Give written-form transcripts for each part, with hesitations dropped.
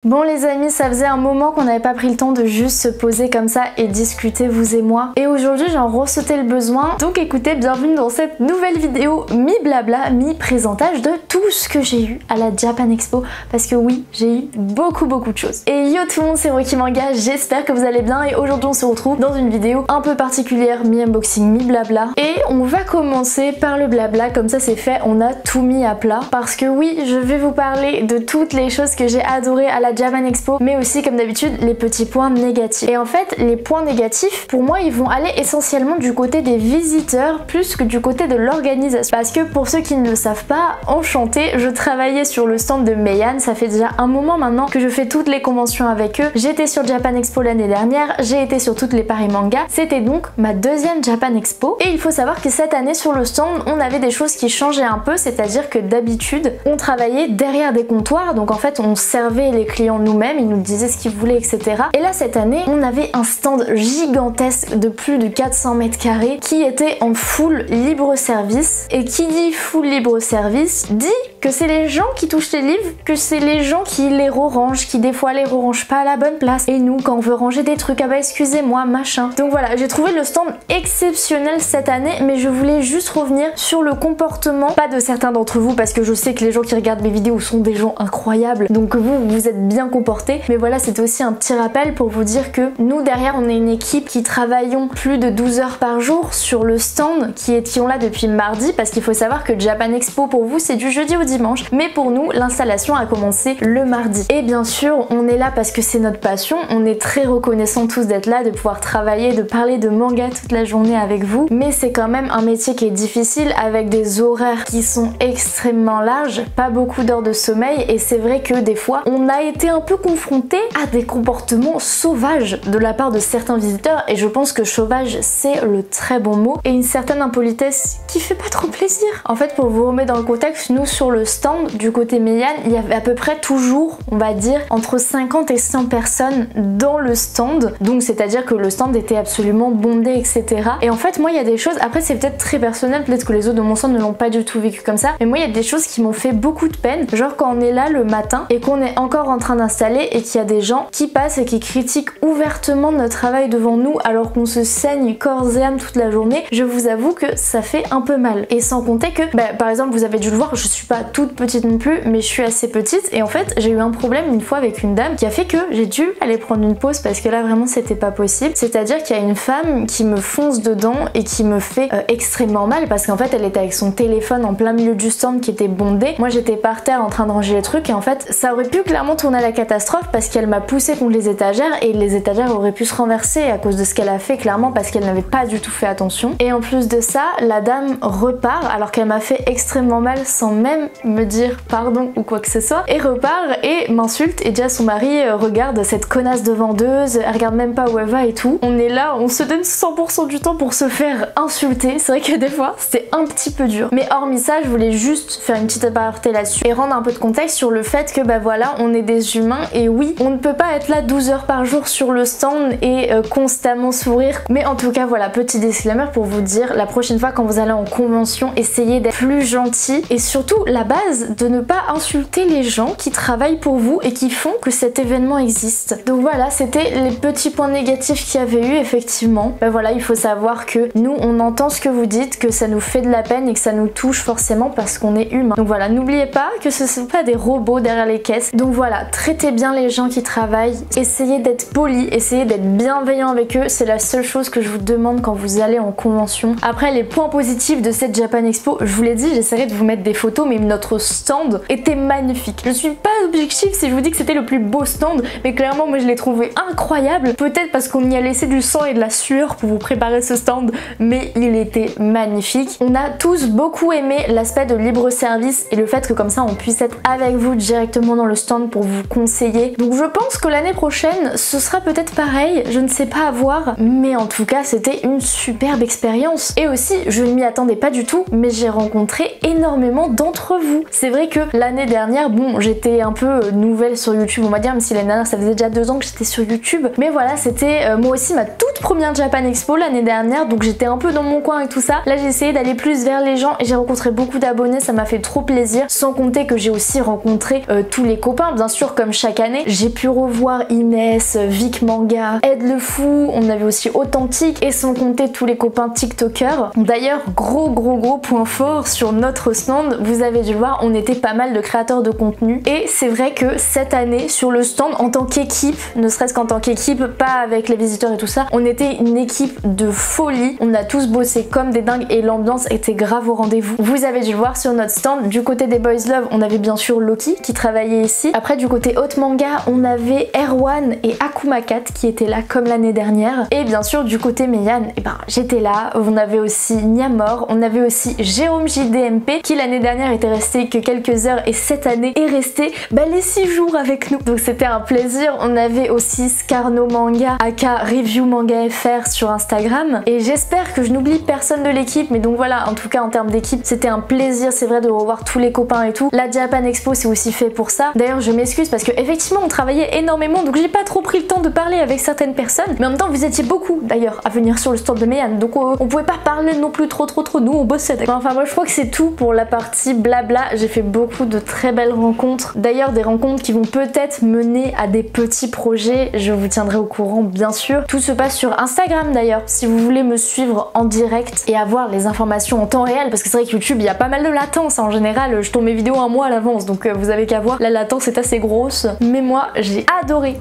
Bon les amis, ça faisait un moment qu'on n'avait pas pris le temps de juste se poser comme ça et discuter vous et moi. Et aujourd'hui j'en ressentais le besoin. Donc écoutez, bienvenue dans cette nouvelle vidéo mi-blabla, mi-présentage de tout ce que j'ai eu à la Japan Expo. Parce que oui, j'ai eu beaucoup de choses. Et yo tout le monde, c'est Rocky Manga, j'espère que vous allez bien. Et aujourd'hui on se retrouve dans une vidéo un peu particulière, mi-unboxing, mi-blabla. Et on va commencer par le blabla, comme ça c'est fait, on a tout mis à plat. Parce que oui, je vais vous parler de toutes les choses que j'ai adorées à la Japan Expo, mais aussi comme d'habitude les petits points négatifs. Et en fait les points négatifs pour moi ils vont aller essentiellement du côté des visiteurs plus que du côté de l'organisation, parce que pour ceux qui ne le savent pas, enchantée, je travaillais sur le stand de Meian, ça fait déjà un moment maintenant que je fais toutes les conventions avec eux. J'étais sur Japan Expo l'année dernière, j'ai été sur toutes les Paris Manga, c'était donc ma deuxième Japan Expo. Et il faut savoir que cette année sur le stand on avait des choses qui changeaient un peu, c'est-à-dire que d'habitude on travaillait derrière des comptoirs, donc en fait on servait les clients nous-mêmes, ils nous disaient ce qu'ils voulaient, etc. Et là cette année on avait un stand gigantesque de plus de 400 mètres carrés qui était en full libre service. Et qui dit full libre service dit que c'est les gens qui touchent les livres, que c'est les gens qui les re-rangent, qui des fois les re-rangent pas à la bonne place. Et nous quand on veut ranger des trucs, ah bah excusez-moi machin. Donc voilà, j'ai trouvé le stand exceptionnel cette année, mais je voulais juste revenir sur le comportement, pas de certains d'entre vous parce que je sais que les gens qui regardent mes vidéos sont des gens incroyables, donc vous êtes bien comportés, mais voilà, c'était aussi un petit rappel pour vous dire que nous derrière on est une équipe qui travaillons plus de 12 heures par jour sur le stand, qui étions là depuis mardi, parce qu'il faut savoir que Japan Expo pour vous c'est du jeudi au dimanche, mais pour nous l'installation a commencé le mardi. Et bien sûr on est là parce que c'est notre passion, on est très reconnaissants tous d'être là, de pouvoir travailler, de parler de manga toute la journée avec vous, mais c'est quand même un métier qui est difficile avec des horaires qui sont extrêmement larges, pas beaucoup d'heures de sommeil, et c'est vrai que des fois on a été un peu confronté à des comportements sauvages de la part de certains visiteurs, et je pense que sauvage c'est le très bon mot, et une certaine impolitesse qui fait pas trop plaisir. En fait, pour vous remettre dans le contexte, nous sur le stand du côté Meian, il y avait à peu près toujours, on va dire, entre 50 et 100 personnes dans le stand, donc c'est à dire que le stand était absolument bondé, etc. Et en fait moi il y a des choses, après c'est peut-être très personnel, peut-être que les autres de mon stand ne l'ont pas du tout vécu comme ça, mais moi il y a des choses qui m'ont fait beaucoup de peine, genre quand on est là le matin et qu'on est encore en train d'installer et qu'il y a des gens qui passent et qui critiquent ouvertement notre travail devant nous alors qu'on se saigne corps et âme toute la journée, je vous avoue que ça fait un peu mal. Et sans compter que, par exemple vous avez dû le voir, je suis pas toute petite non plus, mais je suis assez petite, et en fait j'ai eu un problème une fois avec une dame qui a fait que j'ai dû aller prendre une pause parce que là vraiment c'était pas possible. C'est-à-dire qu'il y a une femme qui me fonce dedans et qui me fait extrêmement mal, parce qu'en fait elle était avec son téléphone en plein milieu du stand qui était bondé. Moi j'étais par terre en train de ranger les trucs, et en fait ça aurait pu clairement tourner à la catastrophe parce qu'elle m'a poussé contre les étagères et les étagères auraient pu se renverser à cause de ce qu'elle a fait, clairement, parce qu'elle n'avait pas du tout fait attention. Et en plus de ça, la dame repart alors qu'elle m'a fait extrêmement mal sans même me dire pardon ou quoi que ce soit, et repart et m'insulte, et déjà son mari regarde cette connasse de vendeuse, elle regarde même pas où elle va et tout. On est là, on se donne 100% du temps pour se faire insulter. C'est vrai que des fois c'est un petit peu dur, mais hormis ça je voulais juste faire une petite aparté là-dessus et rendre un peu de contexte sur le fait que voilà, on est des humains, et oui on ne peut pas être là 12 heures par jour sur le stand et constamment sourire, mais en tout cas voilà, petit disclaimer pour vous dire, la prochaine fois quand vous allez en convention, essayez d'être plus gentil, et surtout la base, de ne pas insulter les gens qui travaillent pour vous et qui font que cet événement existe. Donc voilà, c'était les petits points négatifs qu'il y avait eu effectivement. Voilà, il faut savoir que nous on entend ce que vous dites, que ça nous fait de la peine et que ça nous touche forcément parce qu'on est humain. Donc voilà, n'oubliez pas que ce ne sont pas des robots derrière les caisses. Donc voilà, traitez bien les gens qui travaillent, essayez d'être poli, essayez d'être bienveillant avec eux, c'est la seule chose que je vous demande quand vous allez en convention. Après les points positifs de cette Japan Expo, je vous l'ai dit, j'essaierai de vous mettre des photos, mais notre stand était magnifique. Je suis pas objective si je vous dis que c'était le plus beau stand, mais clairement moi je l'ai trouvé incroyable, peut-être parce qu'on y a laissé du sang et de la sueur pour vous préparer ce stand, mais il était magnifique. On a tous beaucoup aimé l'aspect de libre service et le fait que comme ça on puisse être avec vous directement dans le stand pour vous conseiller. Donc je pense que l'année prochaine ce sera peut-être pareil, je ne sais pas, à voir, mais en tout cas c'était une superbe expérience. Et aussi je ne m'y attendais pas du tout, mais j'ai rencontré énormément d'entre vous. C'est vrai que l'année dernière, bon, j'étais un peu nouvelle sur YouTube, on va dire, même si l'année dernière ça faisait déjà 2 ans que j'étais sur YouTube, mais voilà, c'était moi aussi ma toute première Japan Expo l'année dernière, donc j'étais un peu dans mon coin et tout ça. Là j'ai essayé d'aller plus vers les gens et j'ai rencontré beaucoup d'abonnés, ça m'a fait trop plaisir, sans compter que j'ai aussi rencontré tous les copains, bien sûr, comme chaque année. J'ai pu revoir Inès, Vic Manga, Ed le Fou, on avait aussi Authentique, et sans compter tous les copains TikTokers. D'ailleurs, gros point fort sur notre stand, vous avez dû le voir, on était pas mal de créateurs de contenu, et c'est vrai que cette année sur le stand, en tant qu'équipe, ne serait-ce qu'en tant qu'équipe, pas avec les visiteurs et tout ça, on était une équipe de folie, on a tous bossé comme des dingues et l'ambiance était grave au rendez-vous. Vous avez dû le voir sur notre stand. Du côté des Boys Love, on avait bien sûr Loki qui travaillait ici. Après, du côté Hot Manga, on avait Erwan et Akumakat qui étaient là comme l'année dernière. Et bien sûr, du côté Meian, et ben j'étais là. On avait aussi Niamor, on avait aussi Jérôme JDMP qui l'année dernière était resté que quelques heures et cette année est resté les 6 jours avec nous. Donc c'était un plaisir. On avait aussi Scarno Manga, aka Review Manga FR sur Instagram. Et j'espère que je n'oublie personne de l'équipe, mais donc voilà, en tout cas en termes d'équipe, c'était un plaisir, c'est vrai, de revoir tous les copains et tout. La Japan Expo c'est aussi fait pour ça. D'ailleurs je m'excuse parce que effectivement on travaillait énormément, donc j'ai pas trop pris le temps de parler avec certaines personnes, mais en même temps vous étiez beaucoup d'ailleurs à venir sur le stand de Meian, donc on pouvait pas parler non plus trop, nous on bossait. Enfin moi je crois que c'est tout pour la partie blabla. J'ai fait beaucoup de très belles rencontres, d'ailleurs des rencontres qui vont peut-être mener à des petits projets, je vous tiendrai au courant bien sûr. Tout se passe sur Instagram d'ailleurs, si vous voulez me suivre en direct et avoir les informations en temps réel, parce que c'est vrai que YouTube il y a pas mal de latence, en général je tourne mes vidéos un mois à l'avance, donc vous avez qu'à voir, la latence est assez grosse, mais moi j'ai adoré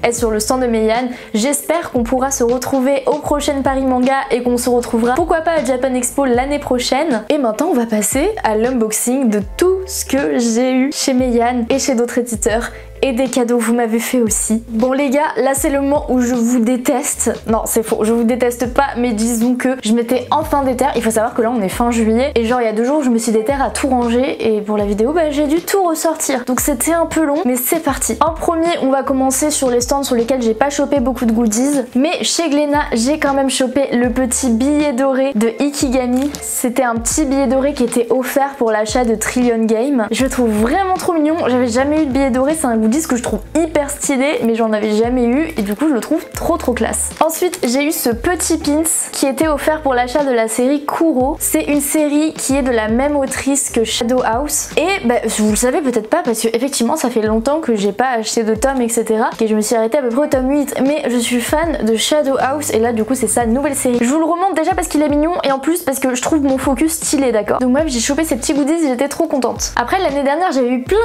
être sur le stand de Meian. J'espère qu'on pourra se retrouver au prochain Paris Manga et qu'on se retrouvera pourquoi pas à Japan Expo l'année prochaine. Et maintenant on va passer à l'unboxing de tout ce que j'ai eu chez Meian et chez d'autres éditeurs. Et des cadeaux vous m'avez fait aussi. Bon les gars, là c'est le moment où je vous déteste. Non c'est faux, je vous déteste pas, mais disons que je m'étais enfin déterre. Il faut savoir que là on est fin juillet et genre il y a 2 jours je me suis déterre à tout ranger et pour la vidéo j'ai dû tout ressortir. Donc c'était un peu long, mais c'est parti. En premier on va commencer sur les stands sur lesquels j'ai pas chopé beaucoup de goodies, mais chez Glénat j'ai quand même chopé le petit billet doré de Ikigami. C'était un petit billet doré qui était offert pour l'achat de Trillion Game. Je le trouve vraiment trop mignon, j'avais jamais eu de billet doré, c'est un goodie que je trouve hyper stylé, mais j'en avais jamais eu et du coup je le trouve trop classe. Ensuite j'ai eu ce petit pins qui était offert pour l'achat de la série Kuro. C'est une série qui est de la même autrice que Shadow House et vous le savez peut-être pas parce que effectivement ça fait longtemps que j'ai pas acheté de tomes etc, et je me suis arrêtée à peu près au tome 8, mais je suis fan de Shadow House et là du coup c'est sa nouvelle série. Je vous le remonte déjà parce qu'il est mignon et en plus parce que je trouve mon focus stylé, d'accord. Donc bref, j'ai chopé ces petits goodies, j'étais trop contente. Après l'année dernière j'avais eu plein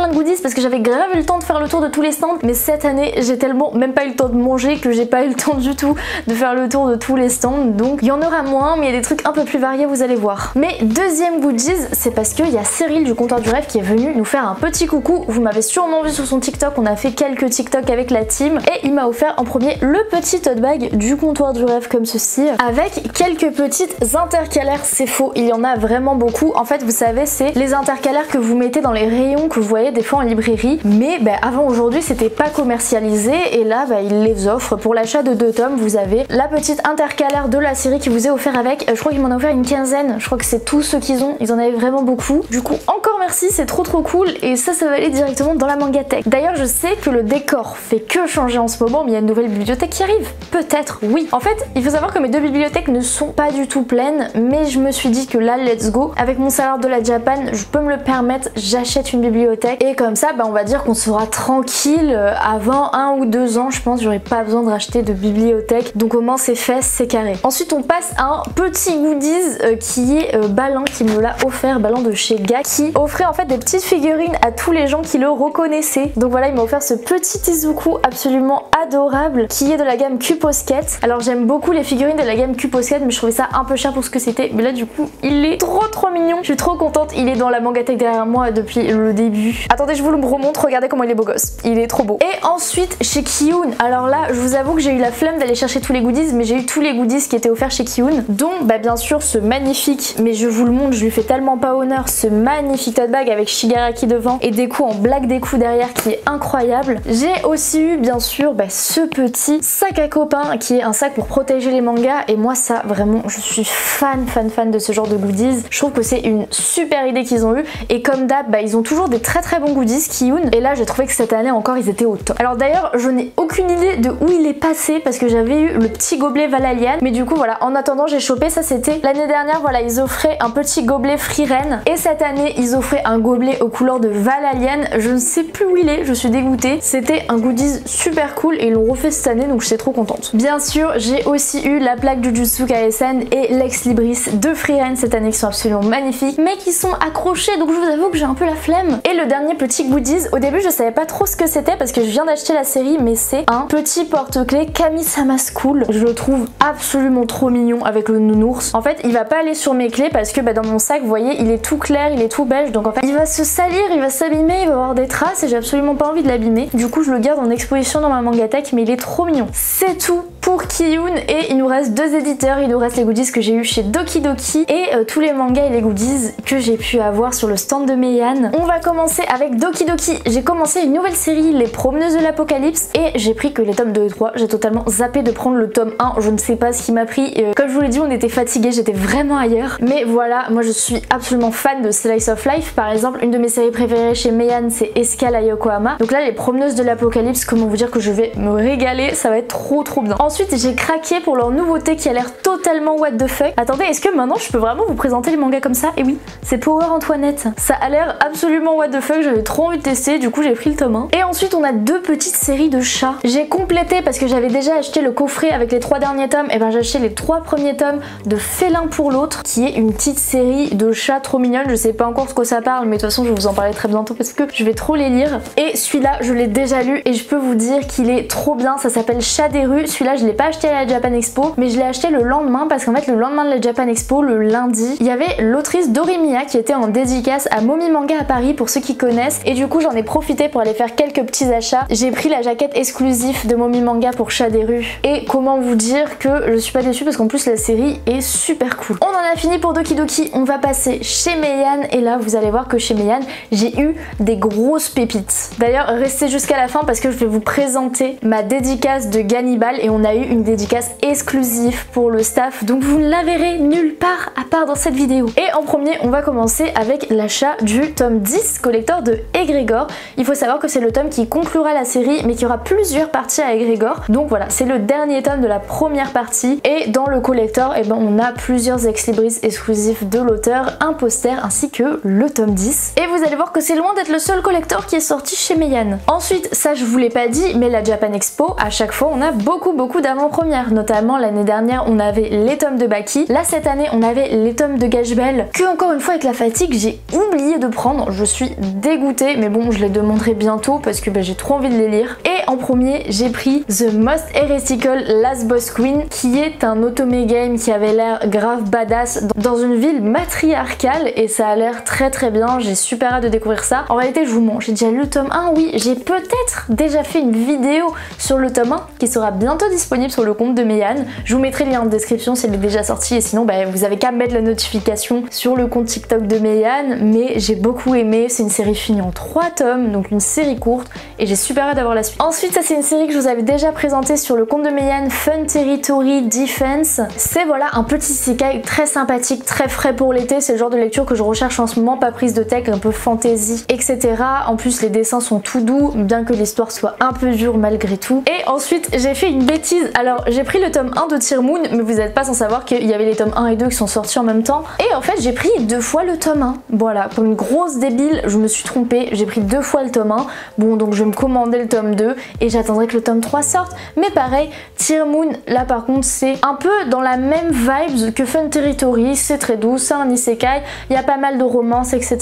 de goodies parce que j'avais grave eu le temps de faire le tour de tous les stands, mais cette année j'ai tellement même pas eu le temps de manger que j'ai pas eu le temps du tout de faire le tour de tous les stands, donc il y en aura moins, mais il y a des trucs un peu plus variés, vous allez voir. Mais deuxième goodies, c'est parce qu'il y a Cyril du comptoir du rêve qui est venu nous faire un petit coucou. Vous m'avez sûrement vu sur son TikTok, on a fait quelques TikTok avec la team et il m'a offert en premier le petit tote bag du comptoir du rêve comme ceci, avec quelques petites intercalaires. C'est faux, il y en a vraiment beaucoup. En fait vous savez c'est les intercalaires que vous mettez dans les rayons que vous voyez des fois en librairie, mais avant aujourd'hui c'était pas commercialisé et là ils les offrent pour l'achat de 2 tomes. Vous avez la petite intercalaire de la série qui vous est offert avec, je crois qu'ils m'en ont offert une quinzaine, je crois que c'est tout ce qu'ils ont, ils en avaient vraiment beaucoup. Du coup encore merci, c'est trop cool et ça va aller directement dans la mangatech. D'ailleurs je sais que le décor fait que changer en ce moment, mais il y a une nouvelle bibliothèque qui arrive, peut-être, oui. En fait il faut savoir que mes 2 bibliothèques ne sont pas du tout pleines, mais je me suis dit que là let's go, avec mon salaire de la Japan je peux me le permettre, j'achète une bibliothèque et comme ça on va dire qu'on sera tranquille avant 1 ou 2 ans, je pense j'aurais pas besoin de racheter de bibliothèque, donc au moins c'est fait, c'est carré. Ensuite on passe à un petit goodies qui est Balin qui me l'a offert, Balin de chez Ga, qui offrait en fait des petites figurines à tous les gens qui le reconnaissaient. Donc voilà, il m'a offert ce petit Izuku absolument adorable qui est de la gamme Cuposket. Alors j'aime beaucoup les figurines de la gamme Cuposket, mais je trouvais ça un peu cher pour ce que c'était, mais là du coup il est trop mignon, je suis trop contente. Il est dans la mangatech derrière moi depuis le début. Attendez, je vous le remontre, regardez comment il est beau gosse, il est trop beau. Et ensuite chez Kiyun, alors là je vous avoue que j'ai eu la flemme d'aller chercher tous les goodies, mais j'ai eu tous les goodies qui étaient offerts chez Kiyun, dont bien sûr ce magnifique, mais je vous le montre, je lui fais tellement pas honneur, ce magnifique tote bag avec Shigaraki devant et Deku en black Deku derrière qui est incroyable. J'ai aussi eu bien sûr ce petit sac à copain qui est un sac pour protéger les mangas et moi ça vraiment je suis fan de ce genre de goodies. Je trouve que c'est une super idée qu'ils ont eu et comme d'hab ils ont toujours des très bons goodies Kiyun et là j'ai trouvé que cette année encore ils étaient au top. Alors d'ailleurs je n'ai aucune idée de où il est passé parce que j'avais eu le petit gobelet Valalian mais du coup voilà en attendant j'ai chopé ça. C'était l'année dernière, voilà, ils offraient un petit gobelet Frieren et cette année ils offraient un gobelet aux couleurs de Valalian. Je ne sais plus où il est, je suis dégoûtée. C'était un goodies super cool et ils l'ont refait cette année donc je suis trop contente. Bien sûr j'ai aussi eu la plaque Jujutsu Kaisen et l'ex Libris de Frieren cette année qui sont absolument magnifiques mais qui sont accrochés donc je vous avoue que j'ai un peu la flemme. Et le dernier petit goodies, au début je savais pas trop ce que c'était parce que je viens d'acheter la série mais c'est un petit porte-clés Kami-sama School. Je le trouve absolument trop mignon avec le nounours. En fait il va pas aller sur mes clés parce que dans mon sac vous voyez il est tout clair, il est tout beige donc en fait il va se salir, il va s'abîmer, il va avoir des traces et j'ai absolument pas envie de l'abîmer. Du coup je le garde en exposition dans ma mangatech mais il est trop mignon. C'est tout pour Kiyun et il nous reste deux éditeurs, il nous reste les goodies que j'ai eu chez Doki Doki et tous les mangas et les goodies que j'ai pu avoir sur le stand de Meian. On va commencer avec Doki Doki. J'ai commencé une nouvelle série, Les Promeneuses de l'Apocalypse et j'ai pris que les tomes 2 et 3. J'ai totalement zappé de prendre le tome 1, je ne sais pas ce qui m'a pris. Comme je vous l'ai dit on était fatigués, j'étais vraiment ailleurs. Mais voilà, moi je suis absolument fan de Slice of Life. Par exemple, une de mes séries préférées chez Meian c'est Escale à Yokohama. Donc là Les Promeneuses de l'Apocalypse, comment vous dire que je vais me régaler, ça va être trop bien. Ensuite j'ai craqué pour leur nouveauté qui a l'air totalement what the fuck. Attendez, est-ce que maintenant je peux vraiment vous présenter les mangas comme ça? Et oui, c'est Power Antoinette. Ça a l'air absolument what the fuck, j'avais trop envie de tester, du coup j'ai pris le tome 1. Et ensuite on a deux petites séries de chats. J'ai complété parce que j'avais déjà acheté le coffret avec les 3 derniers tomes, et j'ai acheté les 3 premiers tomes de Félin pour l'autre, qui est une petite série de chats trop mignonne. Je sais pas encore ce que ça parle, mais de toute façon je vais vous en parler très bientôt parce que je vais trop les lire. Et celui-là je l'ai déjà lu et je peux vous dire qu'il est trop bien, ça s'appelle Chat des rues. Celui-là je l'ai pas acheté à la Japan Expo, mais je l'ai acheté le lendemain parce qu'en fait le lendemain de la Japan Expo, le lundi, il y avait l'autrice Dorimiya qui était en dédicace à Momi Manga à Paris pour ceux qui connaissent et du coup j'en ai profité pour aller faire quelques petits achats. J'ai pris la jaquette exclusive de Momi Manga pour Chat des rues et comment vous dire que je suis pas déçue parce qu'en plus la série est super cool. On en a fini pour Doki Doki, on va passer chez Meian et là vous allez voir que chez Meian j'ai eu des grosses pépites. D'ailleurs restez jusqu'à la fin parce que je vais vous présenter ma dédicace de Gannibal et on a eu une dédicace exclusive pour le staff donc vous ne la verrez nulle part à part dans cette vidéo. Et en premier on va commencer avec l'achat du tome 10 collector de Egregor. Il faut savoir que c'est le tome qui conclura la série mais qu'il y aura plusieurs parties à Egregor. Donc voilà, c'est le dernier tome de la première partie et dans le collector on a plusieurs ex-libris exclusifs de l'auteur, un poster ainsi que le tome 10. Et vous allez voir que c'est loin d'être le seul collector qui est sorti chez Meian. Ensuite, ça je vous l'ai pas dit, mais la Japan Expo, à chaque fois on a beaucoup d'avant-premières. Notamment l'année dernière on avait les tomes de Baki. Là cette année on avait les tomes de Gashbel que encore une fois avec la fatigue j'ai oublié de prendre. Je suis dégoûtée mais bon je les demanderai bientôt parce que j'ai trop envie de les lire. Et en premier j'ai pris The Most Heretical Last Boss Queen qui est un otome game qui avait l'air grave badass dans une ville matriarcale et ça a l'air très bien. J'ai super hâte de découvrir ça. En réalité je vous mens, j'ai déjà lu le tome 1, oui, j'ai peut-être déjà fait une vidéo sur le tome 1 qui sera bientôt disponible sur le compte de Meian. Je vous mettrai le lien en description s'il est déjà sorti et sinon vous avez qu'à mettre la notification sur le compte TikTok de Meian. Mais j'ai beaucoup aimé, c'est une série finie en 3 tomes, donc une série courte et j'ai super hâte d'avoir la suite. Ensuite ça c'est une série que je vous avais déjà présentée sur le compte de Meian, Fun Territory Defense. C'est voilà un petit isekai très sympathique, très frais pour l'été, c'est le genre de lecture que je recherche en ce moment, pas prise de tech, un peu fantasy, etc. En plus les dessins sont tout doux, bien que l'histoire soit un peu dure malgré tout. Et ensuite j'ai fait une bêtise, alors j'ai pris le tome 1 de Tear Moon, mais vous n'êtes pas sans savoir qu'il y avait les tomes 1 et 2 qui sont sortis en même temps. Et en fait j'ai pris 2 fois le tome 1. Voilà, comme une grosse débile, je me suis trompée, j'ai pris 2 fois le tome 1. Bon donc je vais me commander le tome 2 et j'attendrai que le tome 3 sorte. Mais pareil, Tear Moon, là par contre c'est un peu dans la même vibes que Fun Territory, c'est très doux, c'est un isekai, il y a pas mal de romance, etc.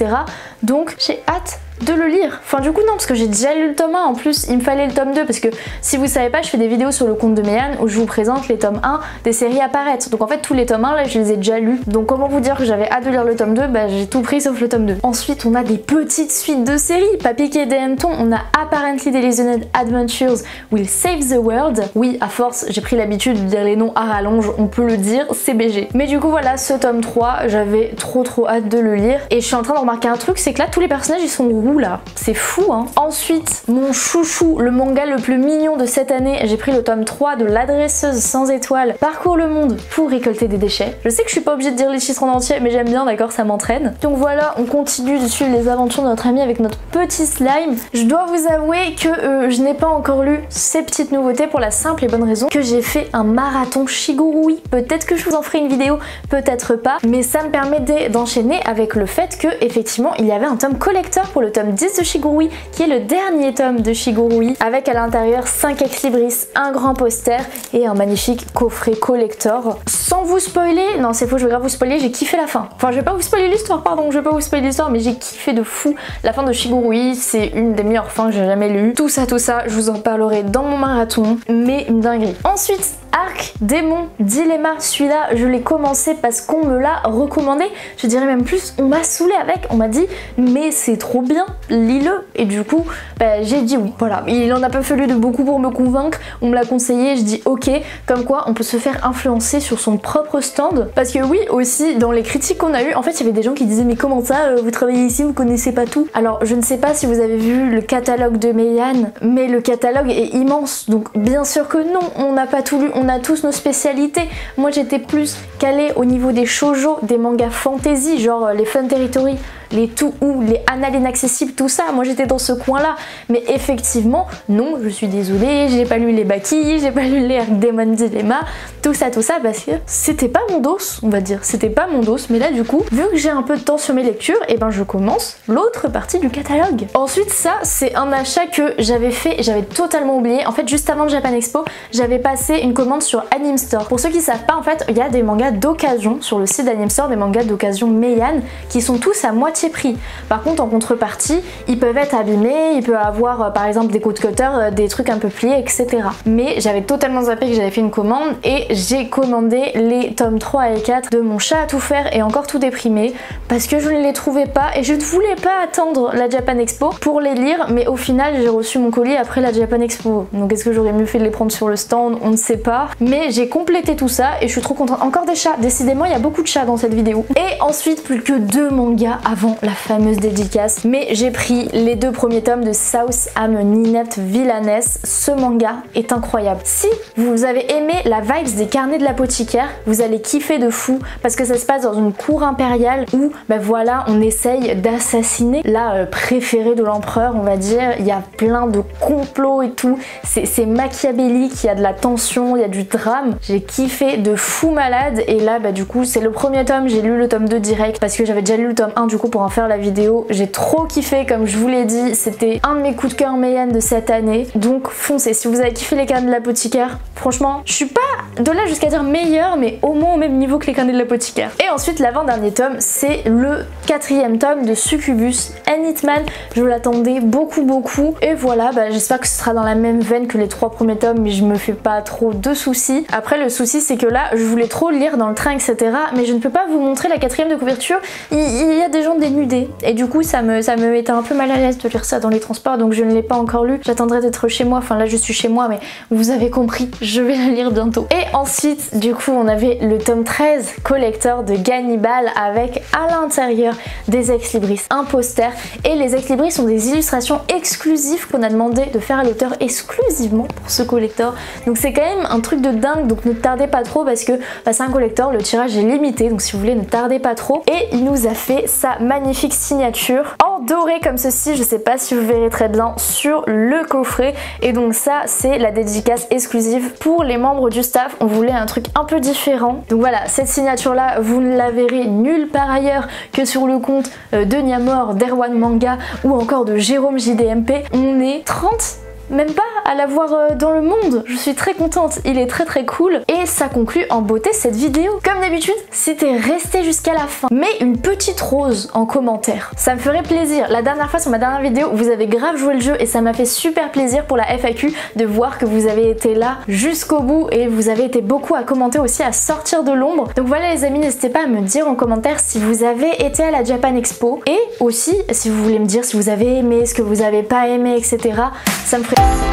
Donc j'ai hâte de le lire. Enfin du coup non, parce que j'ai déjà lu le tome 1, en plus il me fallait le tome 2, parce que si vous savez pas, je fais des vidéos sur le compte de Meian où je vous présente les tomes 1 des séries à paraître. Donc en fait tous les tomes 1 là je les ai déjà lus. Donc comment vous dire que j'avais hâte de lire le tome 2, bah j'ai tout pris sauf le tome 2. Ensuite on a des petites suites de séries, pas piquer des hannetons, on a Apparently Delusional Adventures Will Save the World. Oui, à force j'ai pris l'habitude de dire les noms à rallonge, on peut le dire, c'est BG. Mais du coup voilà, ce tome 3, j'avais trop hâte de le lire. Et je suis en train de remarquer un truc, c'est que là tous les personnages ils sont roux là, c'est fou hein. Ensuite, mon chouchou, le manga le plus mignon de cette année, j'ai pris le tome 3 de L'Adresseuse sans étoiles, parcourt le monde pour récolter des déchets. Je sais que je suis pas obligée de dire les titres en entier, mais j'aime bien, d'accord, ça m'entraîne. Donc voilà, on continue de suivre les aventures de notre ami avec notre petit slime. Je dois vous avouer que je n'ai pas encore lu ces petites nouveautés pour la simple et bonne raison que j'ai fait un marathon Shigurui. Peut-être que je vous en ferai une vidéo, peut-être pas, mais ça me permet d'enchaîner avec le fait que effectivement il y avait un tome collector pour le tome 10 de Shigurui, qui est le dernier tome de Shigurui, avec à l'intérieur 5 ex-libris, un grand poster et un magnifique coffret collector. Sans vous spoiler, non c'est faux, je vais grave vous spoiler, j'ai kiffé la fin. Enfin je vais pas vous spoiler l'histoire, pardon, je vais pas vous spoiler l'histoire, mais j'ai kiffé de fou la fin de Shigurui, c'est une des meilleures fins que j'ai jamais lues. Tout ça, je vous en parlerai dans mon marathon, mais une dinguerie. Ensuite, Arc Démon Dilemma, celui-là je l'ai commencé parce qu'on me l'a recommandé, je dirais même plus, on m'a saoulé avec, on m'a dit mais c'est trop bien, lis-le, et du coup bah, j'ai dit oui, voilà, il en a pas fallu de beaucoup pour me convaincre, on me l'a conseillé, je dis ok, comme quoi on peut se faire influencer sur son propre stand, parce que oui aussi dans les critiques qu'on a eu, en fait il y avait des gens qui disaient mais comment ça, vous travaillez ici, vous connaissez pas tout. Alors je ne sais pas si vous avez vu le catalogue de Meian, mais le catalogue est immense, donc bien sûr que non, on n'a pas tout lu, on a tous nos spécialités. Moi j'étais plus calée au niveau des shoujo, des mangas fantasy, genre les Fun Territory, les tout ou les annales inaccessibles, tout ça, moi j'étais dans ce coin là, mais effectivement non, je suis désolée, j'ai pas lu les Baki, j'ai pas lu les Arc Démon Dilemma, tout ça parce que c'était pas mon dos, on va dire, c'était pas mon dos, mais là du coup vu que j'ai un peu de temps sur mes lectures, et ben je commence l'autre partie du catalogue. Ensuite ça c'est un achat que j'avais fait et j'avais totalement oublié, en fait juste avant le Japan Expo j'avais passé une commande sur Anime Store. Pour ceux qui savent pas, en fait il y a des mangas d'occasion sur le site d'Anime Store, des mangas d'occasion Meian qui sont tous à moitié prix. Par contre en contrepartie ils peuvent être abîmés, il peut avoir par exemple des coups de cutter, des trucs un peu pliés, etc. Mais j'avais totalement zappé que j'avais fait une commande et j'ai commandé les tomes 3 et 4 de Mon chat à tout faire et encore tout déprimé parce que je ne les trouvais pas et je ne voulais pas attendre la Japan Expo pour les lire, mais au final j'ai reçu mon colis après la Japan Expo. Donc est-ce que j'aurais mieux fait de les prendre sur le stand? On ne sait pas. Mais j'ai complété tout ça et je suis trop contente. Encore des chats, décidément il y a beaucoup de chats dans cette vidéo. Et ensuite plus que 2 mangas avant la fameuse dédicace, mais j'ai pris les 2 premiers tomes de South Am Ninette Villainess. Ce manga est incroyable. Si vous avez aimé la vibes des carnets de l'apothicaire, vous allez kiffer de fou parce que ça se passe dans une cour impériale où ben voilà, on essaye d'assassiner la préférée de l'empereur, on va dire. Il y a plein de complots et tout, c'est machiavélique, il y a de la tension, il y a du drame. J'ai kiffé de fou malade et là bah du coup c'est le premier tome, j'ai lu le tome 2 direct parce que j'avais déjà lu le tome 1 du coup pour en faire la vidéo. J'ai trop kiffé, comme je vous l'ai dit, c'était un de mes coups de cœur Meian de cette année, donc foncez. Si vous avez kiffé les carnets de l'apothicaire, franchement je suis pas de là jusqu'à dire meilleur, mais au moins au même niveau que les carnets de l'apothicaire. Et ensuite l'avant-dernier tome, c'est le 4e tome de Succubus and Hitman. Je l'attendais beaucoup et voilà, bah, j'espère que ce sera dans la même veine que les 3 premiers tomes, mais je me fais pas trop de soucis. Après le souci c'est que là je voulais trop le lire dans le train, etc., mais je ne peux pas vous montrer la 4e de couverture, il y a des gens dénudés et du coup ça me mettait un peu mal à l'aise de lire ça dans les transports, donc je ne l'ai pas encore lu. J'attendrai d'être chez moi, enfin là je suis chez moi, mais vous avez compris, je vais la lire bientôt. Et ensuite du coup on avait le tome 13 collector de Gannibal avec à l'intérieur des ex-libris, un poster, et les ex-libris sont des illustrations exclusives qu'on a demandé de faire à l'auteur exclusivement pour ce collector, donc c'est quand même un truc de dingue. Donc ne tardez pas trop parce que bah, c'est un collector, le tirage est limité, donc si vous voulez ne tardez pas trop. Et il nous a fait sa magnifique signature en doré comme ceci, je sais pas si vous verrez très bien sur le coffret, et donc ça c'est la dédicace exclusive pour les membres du staff. On voulait un truc un peu différent, donc voilà, cette signature là vous ne la verrez nulle part ailleurs que sur le compte de Niamor, d'Erwan Manga ou encore de Jérôme JDMP. On est 30 même pas à l'avoir dans le monde. Je suis très contente, il est très cool et ça conclut en beauté cette vidéo. Comme d'habitude, si t'es resté jusqu'à la fin, mets une petite rose en commentaire. Ça me ferait plaisir. La dernière fois sur ma dernière vidéo, vous avez grave joué le jeu et ça m'a fait super plaisir pour la FAQ de voir que vous avez été là jusqu'au bout et vous avez été beaucoup à commenter aussi, à sortir de l'ombre. Donc voilà les amis, n'hésitez pas à me dire en commentaire si vous avez été à la Japan Expo et aussi si vous voulez me dire si vous avez aimé, ce que vous avez pas aimé, etc. Ça me ferait...